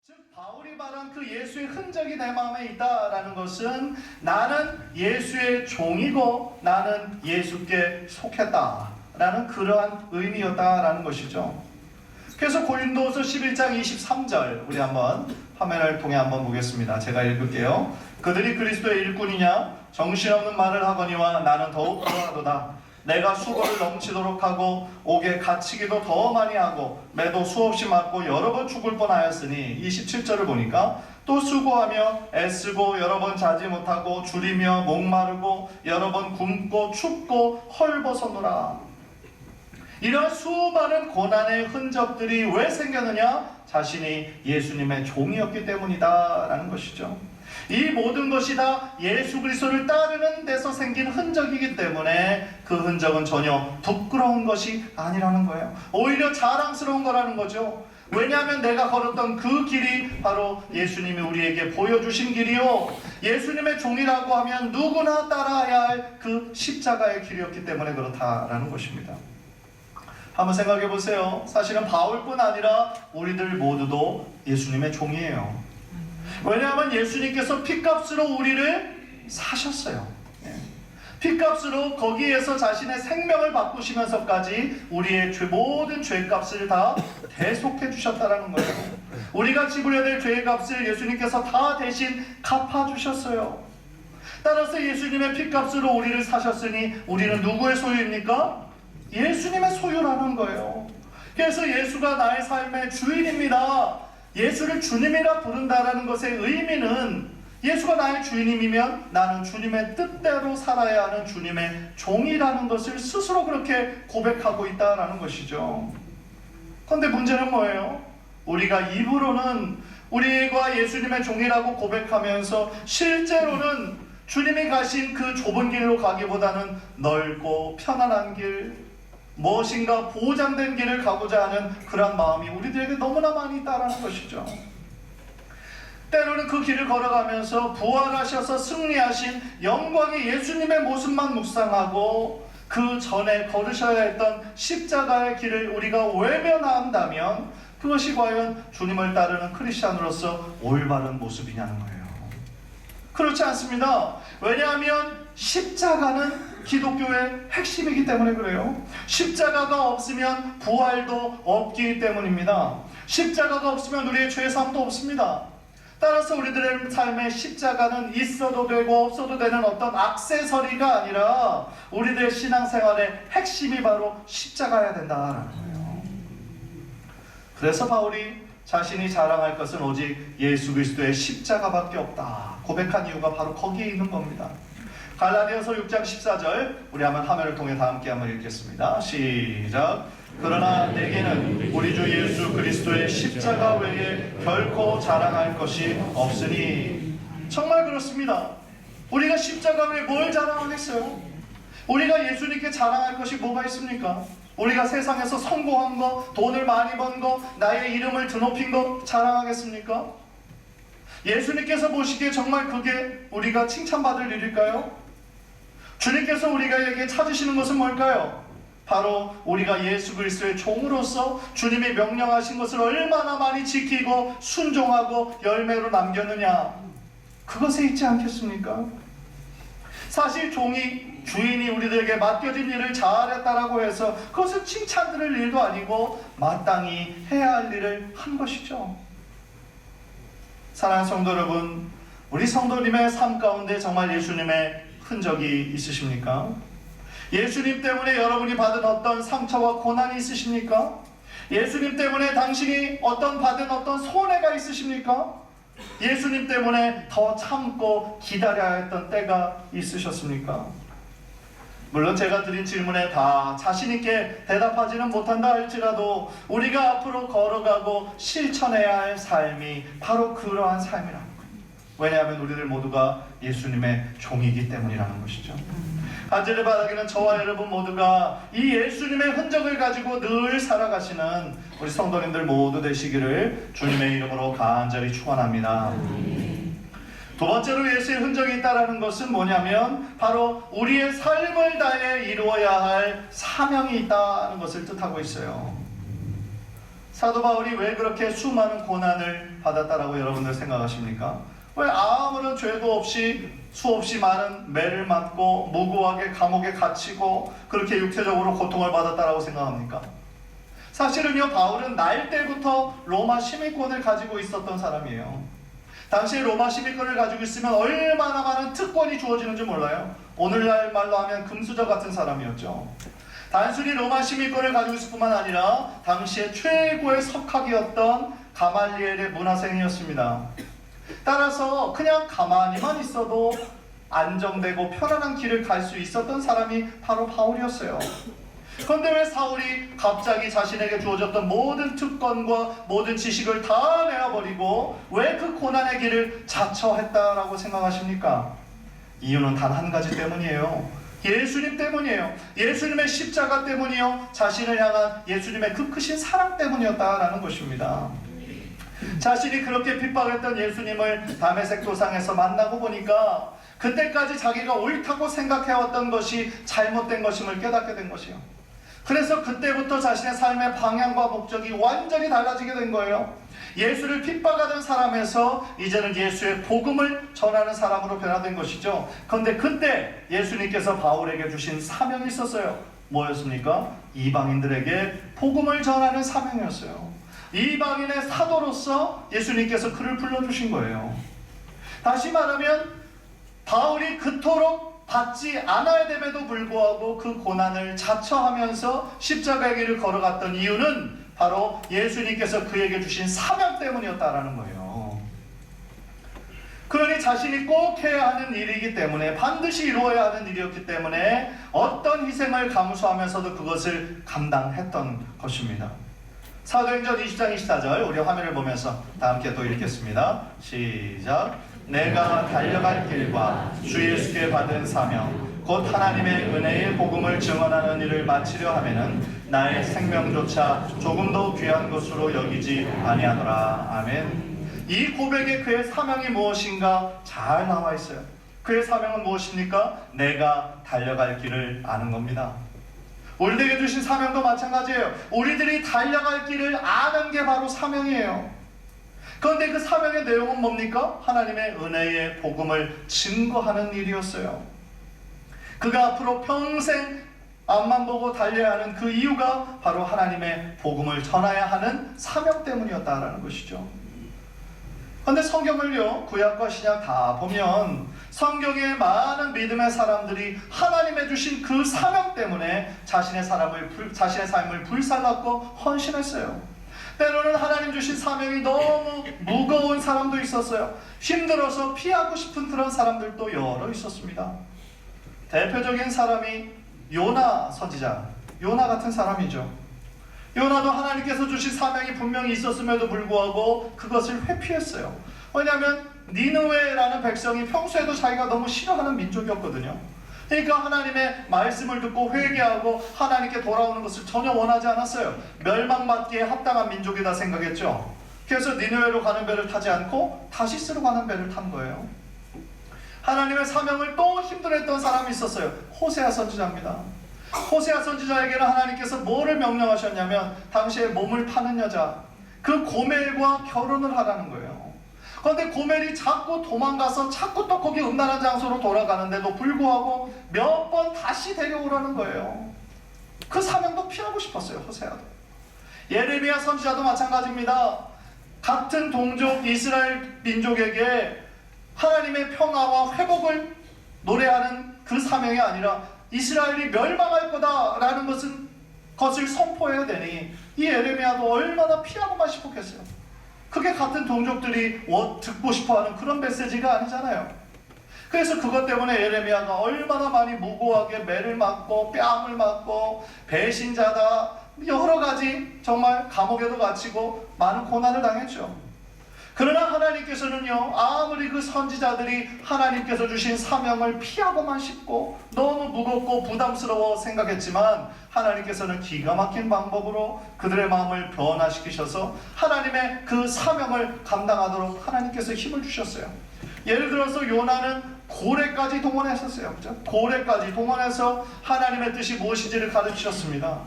즉 바울이 말한 그 예수의 흔적이 내 마음에 있다라는 것은 나는 예수의 종이고 나는 예수께 속했다라는 그러한 의미였다라는 것이죠. 그래서 고린도후서 11장 23절 우리 한번 화면을 통해 한번 보겠습니다. 제가 읽을게요. 그들이 그리스도의 일꾼이냐 정신없는 말을 하거니와 나는 더욱 그러하도다. 내가 수고를 넘치도록 하고 옥에 갇히기도 더 많이 하고 매도 수없이 맞고 여러 번 죽을 뻔하였으니 27절을 보니까 또 수고하며 애쓰고 여러 번 자지 못하고 줄이며 목마르고 여러 번 굶고 춥고 헐벗었노라. 이런 수많은 고난의 흔적들이 왜 생겼느냐? 자신이 예수님의 종이었기 때문이다 라는 것이죠. 이 모든 것이 다 예수 그리스도를 따르는 데서 생긴 흔적이기 때문에 그 흔적은 전혀 부끄러운 것이 아니라는 거예요. 오히려 자랑스러운 거라는 거죠. 왜냐하면 내가 걸었던 그 길이 바로 예수님이 우리에게 보여주신 길이요, 예수님의 종이라고 하면 누구나 따라야 할 그 십자가의 길이었기 때문에 그렇다라는 것입니다. 한번 생각해 보세요. 사실은 바울뿐 아니라 우리들 모두도 예수님의 종이에요. 왜냐하면 예수님께서 핏값으로 우리를 사셨어요. 핏값으로 거기에서 자신의 생명을 바꾸시면서까지 우리의 모든 죄값을 다 대속해 주셨다는 거예요. 우리가 지불해야 될 죄의 값을 예수님께서 다 대신 갚아주셨어요. 따라서 예수님의 핏값으로 우리를 사셨으니 우리는 누구의 소유입니까? 예수님의 소유라는 거예요. 그래서 예수가 나의 삶의 주인입니다. 예수를 주님이라 부른다라는 것의 의미는 예수가 나의 주인이면 나는 주님의 뜻대로 살아야 하는 주님의 종이라는 것을 스스로 그렇게 고백하고 있다라는 것이죠. 그런데 문제는 뭐예요? 우리가 입으로는 우리가 예수님의 종이라고 고백하면서 실제로는 주님이 가신 그 좁은 길로 가기보다는 넓고 편안한 길, 무엇인가 보장된 길을 가고자 하는 그런 마음이 우리들에게 너무나 많이 있다라는 것이죠. 때로는 그 길을 걸어가면서 부활하셔서 승리하신 영광의 예수님의 모습만 묵상하고 그 전에 걸으셔야 했던 십자가의 길을 우리가 외면한다면 그것이 과연 주님을 따르는 크리스찬으로서 올바른 모습이냐는 거예요. 그렇지 않습니다. 왜냐하면 십자가는 기독교의 핵심이기 때문에 그래요. 십자가가 없으면 부활도 없기 때문입니다. 십자가가 없으면 우리의 죄사함도 없습니다. 따라서 우리들의 삶에 십자가는 있어도 되고 없어도 되는 어떤 액세서리가 아니라 우리들의 신앙생활의 핵심이 바로 십자가여야 된다라는 거예요. 그래서 바울이 자신이 자랑할 것은 오직 예수 그리스도의 십자가밖에 없다 고백한 이유가 바로 거기에 있는 겁니다. 갈라디아서 6장 14절 우리 한번 화면을 통해 다 함께 한번 읽겠습니다. 시작. 그러나 내게는 우리 주 예수 그리스도의 십자가 외에 결코 자랑할 것이 없으니. 정말 그렇습니다. 우리가 십자가 외에 뭘 자랑하겠어요? 우리가 예수님께 자랑할 것이 뭐가 있습니까? 우리가 세상에서 성공한 거, 돈을 많이 번 거, 나의 이름을 드높인 거 자랑하겠습니까? 예수님께서 보시기에 정말 그게 우리가 칭찬받을 일일까요? 주님께서 우리에게 찾으시는 것은 뭘까요? 바로 우리가 예수 그리스도의 종으로서 주님이 명령하신 것을 얼마나 많이 지키고 순종하고 열매로 남겼느냐, 그것에 있지 않겠습니까? 사실 주인이 우리들에게 맡겨진 일을 잘했다라고 해서 그것은 칭찬드릴 일도 아니고 마땅히 해야 할 일을 한 것이죠. 사랑하는 성도 여러분, 우리 성도님의 삶 가운데 정말 예수님의 흔적이 있으십니까? 예수님 때문에 여러분이 받은 어떤 상처와 고난이 있으십니까? 예수님 때문에 당신이 받은 어떤 손해가 있으십니까? 예수님 때문에 더 참고 기다려야 했던 때가 있으셨습니까? 물론 제가 드린 질문에 다 자신있게 대답하지는 못한다 할지라도 우리가 앞으로 걸어가고 실천해야 할 삶이 바로 그러한 삶이라는 거예요. 왜냐하면 우리들 모두가 예수님의 종이기 때문이라는 것이죠. 간절히 바라기는 저와 여러분 모두가 이 예수님의 흔적을 가지고 늘 살아가시는 우리 성도님들 모두 되시기를 주님의 이름으로 간절히 축원합니다. 두 번째로 예수의 흔적이 있다는 것은 뭐냐면 바로 우리의 삶을 다해 이루어야 할 사명이 있다는 것을 뜻하고 있어요. 사도 바울이 왜 그렇게 수많은 고난을 받았다라고 여러분들 생각하십니까? 왜 아무런 죄도 없이 수없이 많은 매를 맞고 무고하게 감옥에 갇히고 그렇게 육체적으로 고통을 받았다라고 생각합니까? 사실은요, 바울은 날 때부터 로마 시민권을 가지고 있었던 사람이에요. 당시에 로마 시민권을 가지고 있으면 얼마나 많은 특권이 주어지는지 몰라요. 오늘날 말로 하면 금수저 같은 사람이었죠. 단순히 로마 시민권을 가지고 있을 뿐만 아니라 당시에 최고의 석학이었던 가말리엘의 문화생이었습니다. 따라서 그냥 가만히만 있어도 안정되고 편안한 길을 갈 수 있었던 사람이 바로 바울이었어요. 그런데 왜 사울이 갑자기 자신에게 주어졌던 모든 특권과 모든 지식을 다 내어버리고 왜 그 고난의 길을 자처했다라고 생각하십니까? 이유는 단 한 가지 때문이에요. 예수님 때문이에요. 예수님의 십자가 때문이요, 자신을 향한 예수님의 그 크신 사랑 때문이었다라는 것입니다. 자신이 그렇게 핍박했던 예수님을 다메섹 도상에서 만나고 보니까 그때까지 자기가 옳다고 생각해왔던 것이 잘못된 것임을 깨닫게 된 것이요. 그래서 그때부터 자신의 삶의 방향과 목적이 완전히 달라지게 된 거예요. 예수를 핍박하던 사람에서 이제는 예수의 복음을 전하는 사람으로 변화된 것이죠. 그런데 그때 예수님께서 바울에게 주신 사명이 있었어요. 뭐였습니까? 이방인들에게 복음을 전하는 사명이었어요. 이방인의 사도로서 예수님께서 그를 불러주신 거예요. 다시 말하면 바울이 그토록 받지 않아야 됨에도 불구하고 그 고난을 자처하면서 십자가의 길을 걸어갔던 이유는 바로 예수님께서 그에게 주신 사명 때문이었다라는 거예요. 그러니 자신이 꼭 해야 하는 일이기 때문에, 반드시 이루어야 하는 일이었기 때문에 어떤 희생을 감수하면서도 그것을 감당했던 것입니다. 사도행전 20장 24절 우리 화면을 보면서 다 함께 또 읽겠습니다. 시작. 내가 달려갈 길과 주 예수께 받은 사명 곧 하나님의 은혜의 복음을 증언하는 일을 마치려 하면은 나의 생명조차 조금도 귀한 것으로 여기지 아니하노라. 아멘. 이 고백에 그의 사명이 무엇인가 잘 나와 있어요. 그의 사명은 무엇입니까? 내가 달려갈 길을 아는 겁니다. 우리에게 주신 사명도 마찬가지예요. 우리들이 달려갈 길을 아는 게 바로 사명이에요. 그런데 그 사명의 내용은 뭡니까? 하나님의 은혜의 복음을 증거하는 일이었어요. 그가 앞으로 평생 앞만 보고 달려야 하는 그 이유가 바로 하나님의 복음을 전해야 하는 사명 때문이었다라는 것이죠. 그런데 성경을요, 구약과 신약 다 보면 성경의 많은 믿음의 사람들이 하나님의 주신 그 사명 때문에 자신의 삶을 불살랐고 헌신했어요. 때로는 하나님 주신 사명이 너무 무거운 사람도 있었어요. 힘들어서 피하고 싶은 그런 사람들도 여러 있었습니다. 대표적인 사람이 요나 선지자, 요나 같은 사람이죠. 요나도 하나님께서 주신 사명이 분명히 있었음에도 불구하고 그것을 회피했어요. 왜냐하면 니느웨라는 백성이 평소에도 자기가 너무 싫어하는 민족이었거든요. 그러니까 하나님의 말씀을 듣고 회개하고 하나님께 돌아오는 것을 전혀 원하지 않았어요. 멸망받기에 합당한 민족이다 생각했죠. 그래서 니느웨로 가는 배를 타지 않고 다시스로 가는 배를 탄 거예요. 하나님의 사명을 또 힘들어했던 사람이 있었어요. 호세아 선지자입니다. 호세아 선지자에게는 하나님께서 뭐를 명령하셨냐면 당시에 몸을 파는 여자, 그 고멜과 결혼을 하라는 거예요. 그런데 고멜이 자꾸 도망가서 자꾸 또 거기 음란한 장소로 돌아가는데도 불구하고 몇 번 다시 데려오라는 거예요. 그 사명도 피하고 싶었어요, 호세아도. 예레미야 선지자도 마찬가지입니다. 같은 동족 이스라엘 민족에게 하나님의 평화와 회복을 노래하는 그 사명이 아니라 이스라엘이 멸망할 거다라는 것을 선포해야 되니 이 예레미야도 얼마나 피하고만 싶었겠어요. 그게 같은 동족들이 듣고 싶어하는 그런 메시지가 아니잖아요. 그래서 그것 때문에 예레미야가 얼마나 많이 무고하게 매를 맞고 뺨을 맞고 배신자다 여러 가지 정말 감옥에도 갇히고 많은 고난을 당했죠. 그러나 하나님께서는요, 아무리 그 선지자들이 하나님께서 주신 사명을 피하고만 싶고 너무 무겁고 부담스러워 생각했지만 하나님께서는 기가 막힌 방법으로 그들의 마음을 변화시키셔서 하나님의 그 사명을 감당하도록 하나님께서 힘을 주셨어요. 예를 들어서 요나는 고래까지 동원했었어요. 그죠? 고래까지 동원해서 하나님의 뜻이 무엇인지를 가르치셨습니다.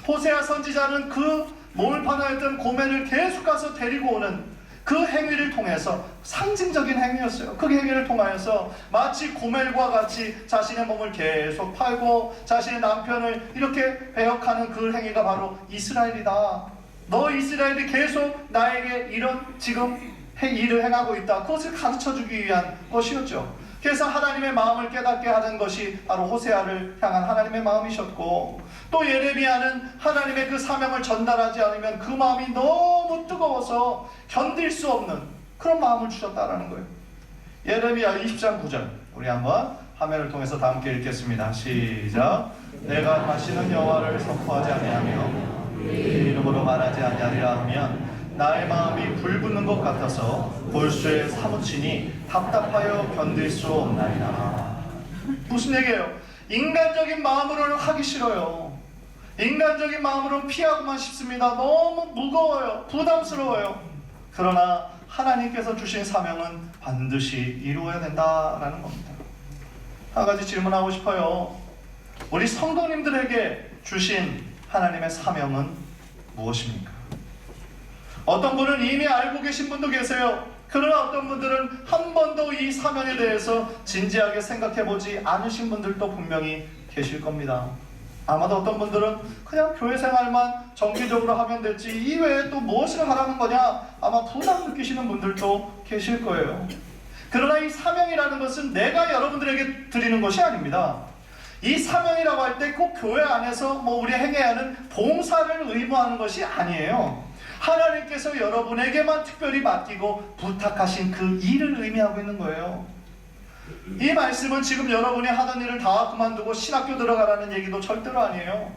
호세아 선지자는 그 몸을 파나했던 고멜을 계속 가서 데리고 오는 그 행위를 통해서, 상징적인 행위였어요. 그 행위를 통하여서 마치 고멜과 같이 자신의 몸을 계속 팔고 자신의 남편을 이렇게 배역하는 그 행위가 바로 이스라엘이다. 너 이스라엘이 계속 나에게 이런 지금 일을 행하고 있다. 그것을 가르쳐주기 위한 것이었죠. 그래서 하나님의 마음을 깨닫게 하는 것이 바로 호세아를 향한 하나님의 마음이셨고, 또 예레미야는 하나님의 그 사명을 전달하지 않으면 그 마음이 너무 뜨거워서 견딜 수 없는 그런 마음을 주셨다라는 거예요. 예레미야 20장 9절 우리 한번 화면을 통해서 다 함께 읽겠습니다. 시작. 내가 다시는 여호와를 선포하지 아니하며 네 이름으로 말하지 아니하리라 하면 나의 마음이 불붙는 것 같아서 골수에 사무치니 답답하여 견딜 수 없나이다. 무슨 얘기예요? 인간적인 마음으로는 하기 싫어요. 인간적인 마음으로는 피하고만 싶습니다. 너무 무거워요. 부담스러워요. 그러나 하나님께서 주신 사명은 반드시 이루어야 된다라는 겁니다. 한 가지 질문하고 싶어요. 우리 성도님들에게 주신 하나님의 사명은 무엇입니까? 어떤 분은 이미 알고 계신 분도 계세요. 그러나 어떤 분들은 한 번도 이 사명에 대해서 진지하게 생각해보지 않으신 분들도 분명히 계실 겁니다. 아마도 어떤 분들은 그냥 교회 생활만 정기적으로 하면 됐지 이외에 또 무엇을 하라는 거냐 아마 부담 느끼시는 분들도 계실 거예요. 그러나 이 사명이라는 것은 내가 여러분들에게 드리는 것이 아닙니다. 이 사명이라고 할 때 꼭 교회 안에서 우리 행해야 하는 봉사를 의무하는 것이 아니에요. 하나님께서 여러분에게만 특별히 맡기고 부탁하신 그 일을 의미하고 있는 거예요. 이 말씀은 지금 여러분이 하던 일을 다 그만두고 신학교 들어가라는 얘기도 절대로 아니에요.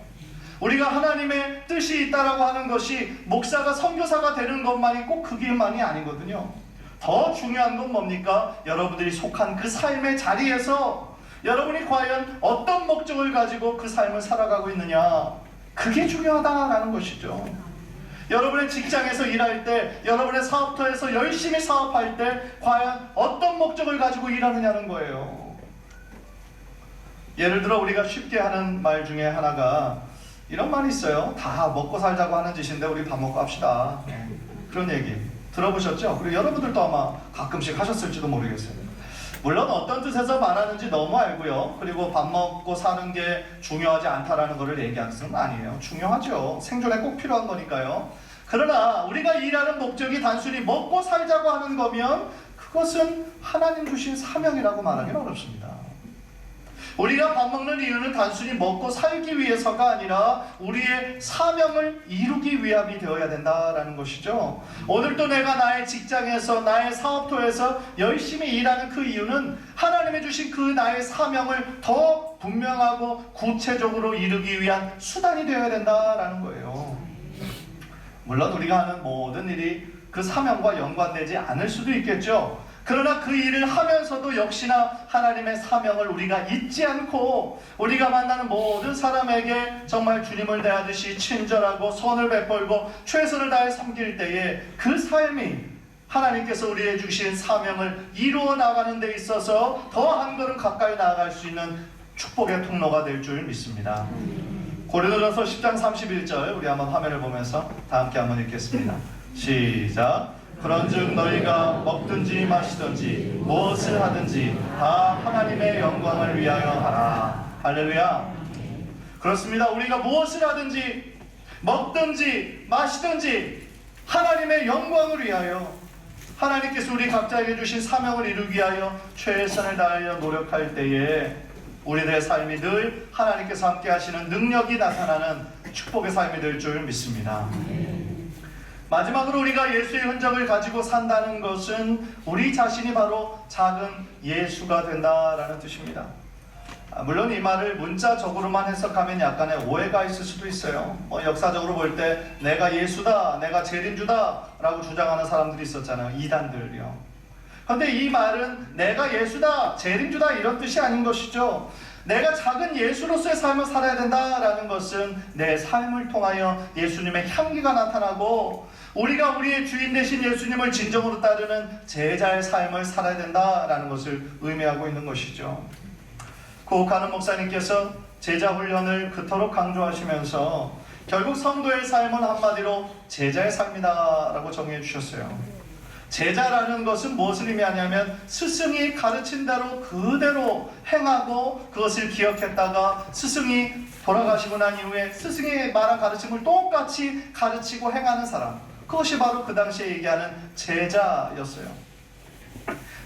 우리가 하나님의 뜻이 있다라고 하는 것이 목사가 선교사가 되는 것만이 꼭 그 길만이 아니거든요. 더 중요한 건 뭡니까? 여러분들이 속한 그 삶의 자리에서 여러분이 과연 어떤 목적을 가지고 그 삶을 살아가고 있느냐, 그게 중요하다라는 것이죠. 여러분의 직장에서 일할 때, 여러분의 사업터에서 열심히 사업할 때 과연 어떤 목적을 가지고 일하느냐는 거예요. 예를 들어 우리가 쉽게 하는 말 중에 하나가 이런 말이 있어요. 다 먹고 살자고 하는 짓인데 우리 밥 먹고 합시다. 그런 얘기 들어보셨죠? 그리고 여러분들도 아마 가끔씩 하셨을지도 모르겠어요. 물론 어떤 뜻에서 말하는지 너무 알고요. 그리고 밥 먹고 사는 게 중요하지 않다라는 것을 얘기하는 것은 아니에요. 중요하죠. 생존에 꼭 필요한 거니까요. 그러나 우리가 일하는 목적이 단순히 먹고 살자고 하는 거면 그것은 하나님 주신 사명이라고 말하기는 어렵습니다. 우리가 밥 먹는 이유는 단순히 먹고 살기 위해서가 아니라 우리의 사명을 이루기 위함이 되어야 된다라는 것이죠. 오늘도 내가 나의 직장에서 나의 사업토에서 열심히 일하는 그 이유는 하나님이 주신 그 나의 사명을 더 분명하고 구체적으로 이루기 위한 수단이 되어야 된다라는 거예요. 물론 우리가 하는 모든 일이 그 사명과 연관되지 않을 수도 있겠죠. 그러나 그 일을 하면서도 역시나 하나님의 사명을 우리가 잊지 않고 우리가 만나는 모든 사람에게 정말 주님을 대하듯이 친절하고 선을 베풀고 최선을 다해 섬길 때에 그 삶이 하나님께서 우리에게 주신 사명을 이루어 나가는 데 있어서 더 한 걸음 가까이 나아갈 수 있는 축복의 통로가 될 줄 믿습니다. 고린도전서 10장 31절 우리 한번 화면을 보면서 다 함께 한번 읽겠습니다. 시작. 그런즉 너희가 먹든지 마시든지 무엇을 하든지 다 하나님의 영광을 위하여 하라. 할렐루야. 그렇습니다. 우리가 무엇을 하든지 먹든지 마시든지 하나님의 영광을 위하여, 하나님께서 우리 각자에게 주신 사명을 이루기 위하여 최선을 다하여 노력할 때에 우리들의 삶이 늘 하나님께서 함께 하시는 능력이 나타나는 축복의 삶이 될 줄 믿습니다. 마지막으로 우리가 예수의 흔적을 가지고 산다는 것은 우리 자신이 바로 작은 예수가 된다라는 뜻입니다. 물론 이 말을 문자적으로만 해석하면 약간의 오해가 있을 수도 있어요. 역사적으로 볼 때 내가 예수다, 내가 재림주다 라고 주장하는 사람들이 있었잖아요. 이단들이요. 그런데 이 말은 내가 예수다, 재림주다 이런 뜻이 아닌 것이죠. 내가 작은 예수로서의 삶을 살아야 된다라는 것은 내 삶을 통하여 예수님의 향기가 나타나고 우리가 우리의 주인 되신 예수님을 진정으로 따르는 제자의 삶을 살아야 된다라는 것을 의미하고 있는 것이죠. 고옥하는 목사님께서 제자 훈련을 그토록 강조하시면서 결국 성도의 삶은 한마디로 제자의 삶이다라고 정의해 주셨어요. 제자라는 것은 무엇을 의미하냐면 스승이 가르친 대로 그대로 행하고 그것을 기억했다가 스승이 돌아가시고 난 이후에 스승의 말한 가르침을 똑같이 가르치고 행하는 사람, 그것이 바로 그 당시에 얘기하는 제자였어요.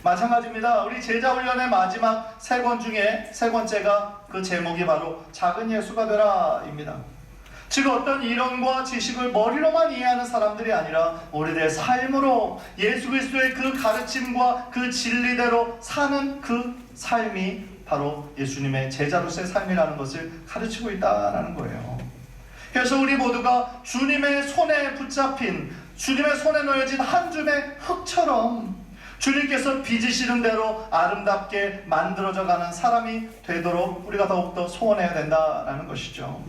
마찬가지입니다. 우리 제자 훈련의 마지막 3권 중에 3번째가 그 제목이 바로 작은 예수가 되라입니다. 즉 어떤 이론과 지식을 머리로만 이해하는 사람들이 아니라 우리들의 삶으로 예수 그리스도의 그 가르침과 그 진리대로 사는 그 삶이 바로 예수님의 제자로서의 삶이라는 것을 가르치고 있다는 거예요. 그래서 우리 모두가 주님의 손에 붙잡힌, 주님의 손에 놓여진 한 줌의 흙처럼 주님께서 빚으시는 대로 아름답게 만들어져 가는 사람이 되도록 우리가 더욱더 소원해야 된다는 것이죠.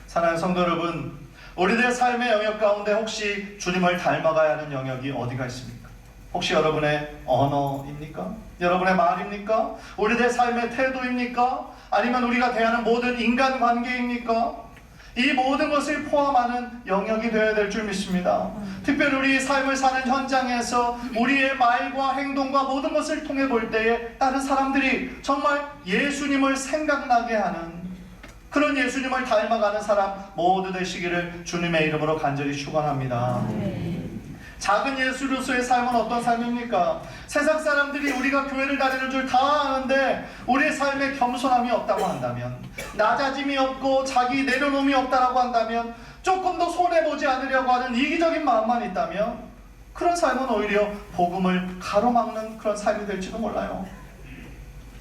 사랑하는 성도 여러분, 우리들의 삶의 영역 가운데 혹시 주님을 닮아가야 하는 영역이 어디가 있습니까? 혹시 여러분의 언어입니까? 여러분의 말입니까? 우리들의 삶의 태도입니까? 아니면 우리가 대하는 모든 인간관계입니까? 이 모든 것을 포함하는 영역이 되어야 될 줄 믿습니다. 특별히 우리 삶을 사는 현장에서 우리의 말과 행동과 모든 것을 통해 볼 때에 다른 사람들이 정말 예수님을 생각나게 하는 그런 예수님을 닮아가는 사람 모두 되시기를 주님의 이름으로 간절히 축원합니다. 작은 예수로서의 삶은 어떤 삶입니까? 세상 사람들이 우리가 교회를 다니는 줄 다 아는데 우리의 삶에 겸손함이 없다고 한다면, 낮아짐이 없고 자기 내려놓음이 없다고 한다면, 조금 더 손해보지 않으려고 하는 이기적인 마음만 있다면 그런 삶은 오히려 복음을 가로막는 그런 삶이 될지도 몰라요.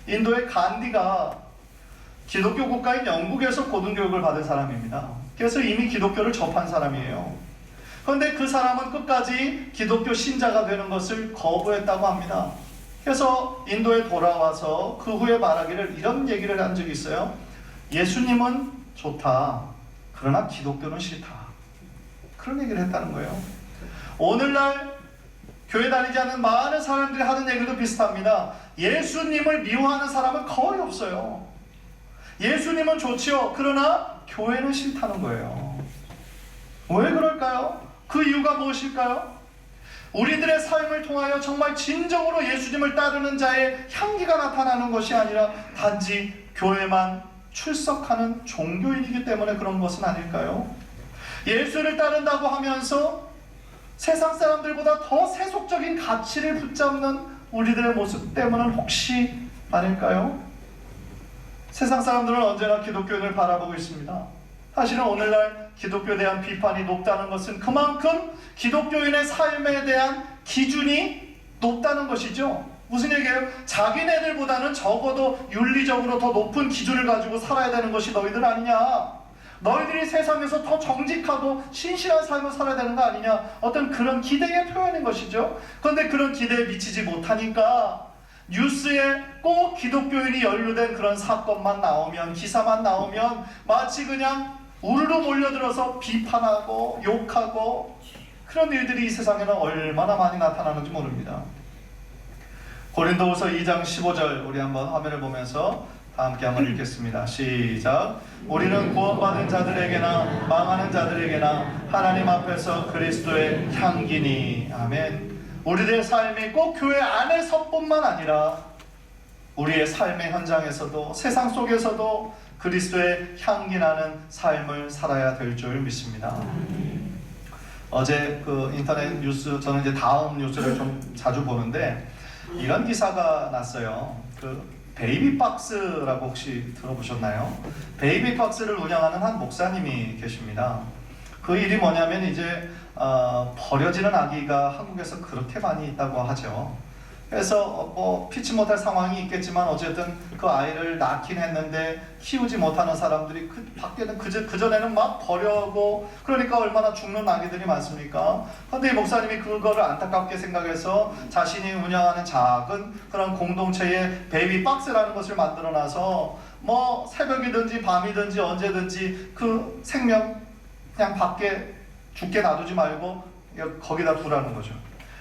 인도의 간디가 기독교 국가인 영국에서 고등교육을 받은 사람입니다. 그래서 이미 기독교를 접한 사람이에요. 그런데 그 사람은 끝까지 기독교 신자가 되는 것을 거부했다고 합니다. 그래서 인도에 돌아와서 그 후에 말하기를 이런 얘기를 한 적이 있어요. 예수님은 좋다. 그러나 기독교는 싫다. 그런 얘기를 했다는 거예요. 오늘날 교회 다니지 않는 많은 사람들이 하는 얘기도 비슷합니다. 예수님을 미워하는 사람은 거의 없어요. 예수님은 좋지요. 그러나 교회는 싫다는 거예요. 왜 그럴까요? 그 이유가 무엇일까요? 우리들의 삶을 통하여 정말 진정으로 예수님을 따르는 자의 향기가 나타나는 것이 아니라 단지 교회만 출석하는 종교인이기 때문에 그런 것은 아닐까요? 예수를 따른다고 하면서 세상 사람들보다 더 세속적인 가치를 붙잡는 우리들의 모습 때문은 혹시 아닐까요? 세상 사람들은 언제나 기독교인을 바라보고 있습니다. 사실은 오늘날 기독교에 대한 비판이 높다는 것은 그만큼 기독교인의 삶에 대한 기준이 높다는 것이죠. 무슨 얘기예요? 자기네들보다는 적어도 윤리적으로 더 높은 기준을 가지고 살아야 되는 것이 너희들 아니냐? 너희들이 세상에서 더 정직하고 신실한 삶을 살아야 되는 거 아니냐? 어떤 그런 기대의 표현인 것이죠. 그런데 그런 기대에 미치지 못하니까 뉴스에 꼭 기독교인이 연루된 그런 사건만 나오면, 기사만 나오면 마치 그냥 우르르 몰려들어서 비판하고 욕하고 그런 일들이 이 세상에는 얼마나 많이 나타나는지 모릅니다. 고린도후서 2장 15절 우리 한번 화면을 보면서 다 함께 한번 읽겠습니다. 시작. 우리는 구원받은 자들에게나 망하는 자들에게나 하나님 앞에서 그리스도의 향기니. 아멘. 우리들의 삶이 꼭 교회 안에서뿐만 아니라 우리의 삶의 현장에서도 세상 속에서도 그리스도의 향기 나는 삶을 살아야 될 줄 믿습니다. 어제 그 인터넷 뉴스, 저는 이제 다음 뉴스를 좀 자주 보는데 이런 기사가 났어요. 그 베이비박스라고 혹시 들어보셨나요? 베이비박스를 운영하는 한 목사님이 계십니다. 그 일이 뭐냐면 이제 버려지는 아기가 한국에서 그렇게 많이 있다고 하죠. 그래서 뭐 피치 못할 상황이 있겠지만 어쨌든 그 아이를 낳긴 했는데 키우지 못하는 사람들이 그 밖에는 그전에는 막 버려고, 그러니까 얼마나 죽는 아기들이 많습니까? 그런데 이 목사님이 그거를 안타깝게 생각해서 자신이 운영하는 작은 그런 공동체의 베이비 박스라는 것을 만들어놔서 뭐 새벽이든지 밤이든지 언제든지 그 생명 그냥 밖에 죽게 놔두지 말고 거기다 두라는 거죠.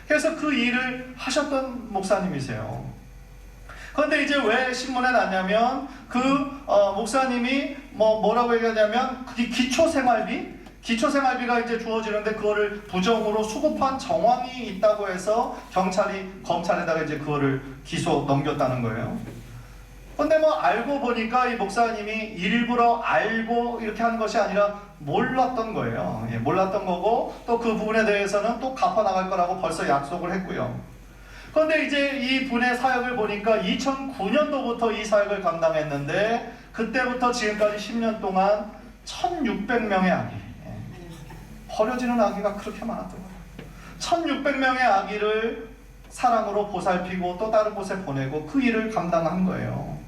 그래서 그 일을 하셨던 목사님이세요. 그런데 이제 왜 신문에 났냐면 목사님이 뭐라고 얘기하냐면 그게 기초생활비가 이제 주어지는데 그거를 부정으로 수급한 정황이 있다고 해서 경찰이 검찰에다가 이제 그거를 기소 넘겼다는 거예요. 근데 알고 보니까 이 목사님이 일부러 알고 이렇게 한 것이 아니라 몰랐던 거예요. 예, 몰랐던 거고 또 그 부분에 대해서는 또 갚아 나갈 거라고 벌써 약속을 했고요. 그런데 이제 이 분의 사역을 보니까 2009년도부터 이 사역을 감당했는데 그때부터 지금까지 10년 동안 1600명의 아기, 버려지는 아기가 그렇게 많았던 거예요. 1600명의 아기를 사랑으로 보살피고 또 다른 곳에 보내고 그 일을 감당한 거예요.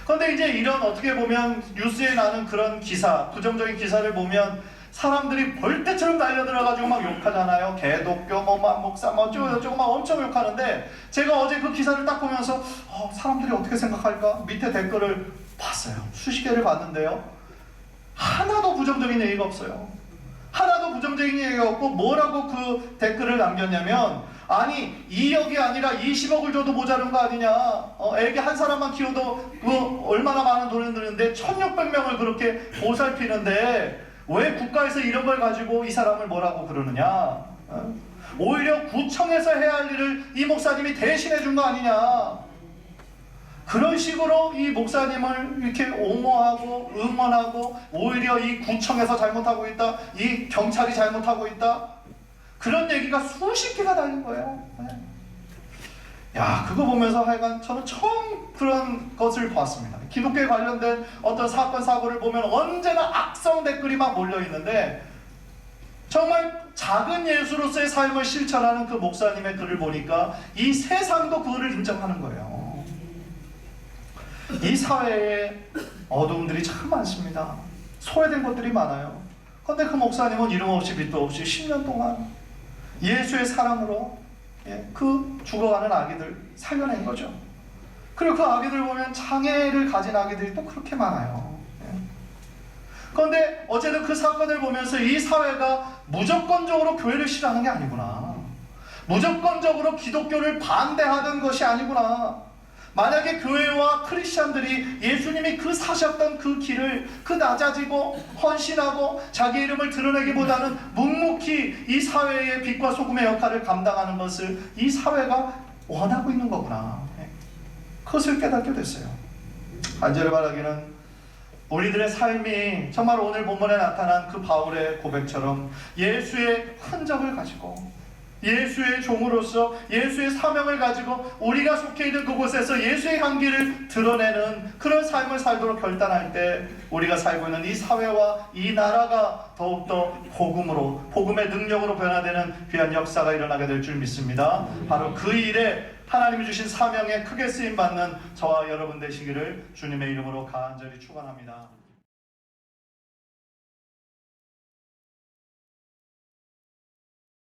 그런데 이제 이런 어떻게 보면 뉴스에 나는 그런 기사, 부정적인 기사를 보면 사람들이 벌떼처럼 달려들어가지고 막 욕하잖아요. 개독교, 목사, 어쩌고 막 엄청 욕하는데 제가 어제 그 기사를 딱 보면서 사람들이 어떻게 생각할까? 밑에 댓글을 봤어요. 수십 개를 봤는데요. 하나도 부정적인 얘기가 없어요. 하나도 부정적인 얘기가 없고 뭐라고 그 댓글을 남겼냐면 아니 2억이 아니라 20억을 줘도 모자른 거 아니냐. 애기 한 사람만 키워도 얼마나 많은 돈을 드는데 1600명을 그렇게 보살피는데 왜 국가에서 이런 걸 가지고 이 사람을 뭐라고 그러느냐. 오히려 구청에서 해야 할 일을 이 목사님이 대신해 준 거 아니냐. 그런 식으로 이 목사님을 이렇게 옹호하고 응원하고 오히려 이 구청에서 잘못하고 있다, 이 경찰이 잘못하고 있다, 그런 얘기가 수십 개가 달린 거예요. 야, 그거 보면서 하여간 저는 처음 그런 것을 봤습니다. 기독교에 관련된 어떤 사건 사고를 보면 언제나 악성 댓글이 막 몰려 있는데 정말 작은 예수로서의 삶을 실천하는 그 목사님의 글을 보니까 이 세상도 그거를 인정하는 거예요. 이 사회에 어두움들이 참 많습니다. 소외된 것들이 많아요. 그런데 그 목사님은 이름 없이 빛도 없이 10년 동안 예수의 사랑으로 그 죽어가는 아기들 살려낸 거죠. 그리고 그 아기들 보면 장애를 가진 아기들이 또 그렇게 많아요. 그런데 어쨌든 그 사건을 보면서 이 사회가 무조건적으로 교회를 싫어하는 게 아니구나. 무조건적으로 기독교를 반대하던 것이 아니구나. 만약에 교회와 크리스찬들이 예수님이 그 사셨던 그 길을 그 낮아지고 헌신하고 자기 이름을 드러내기보다는 묵묵히 이 사회의 빛과 소금의 역할을 감당하는 것을 이 사회가 원하고 있는 거구나. 그것을 깨닫게 됐어요. 간절히 바라기는 우리들의 삶이 정말 오늘 본문에 나타난 그 바울의 고백처럼 예수의 흔적을 가지고 예수의 종으로서 예수의 사명을 가지고 우리가 속해 있는 그곳에서 예수의 향기를 드러내는 그런 삶을 살도록 결단할 때 우리가 살고 있는 이 사회와 이 나라가 더욱더 복음의 능력으로 변화되는 귀한 역사가 일어나게 될 줄 믿습니다. 바로 그 일에 하나님이 주신 사명에 크게 쓰임받는 저와 여러분 되시기를 주님의 이름으로 간절히 축원합니다.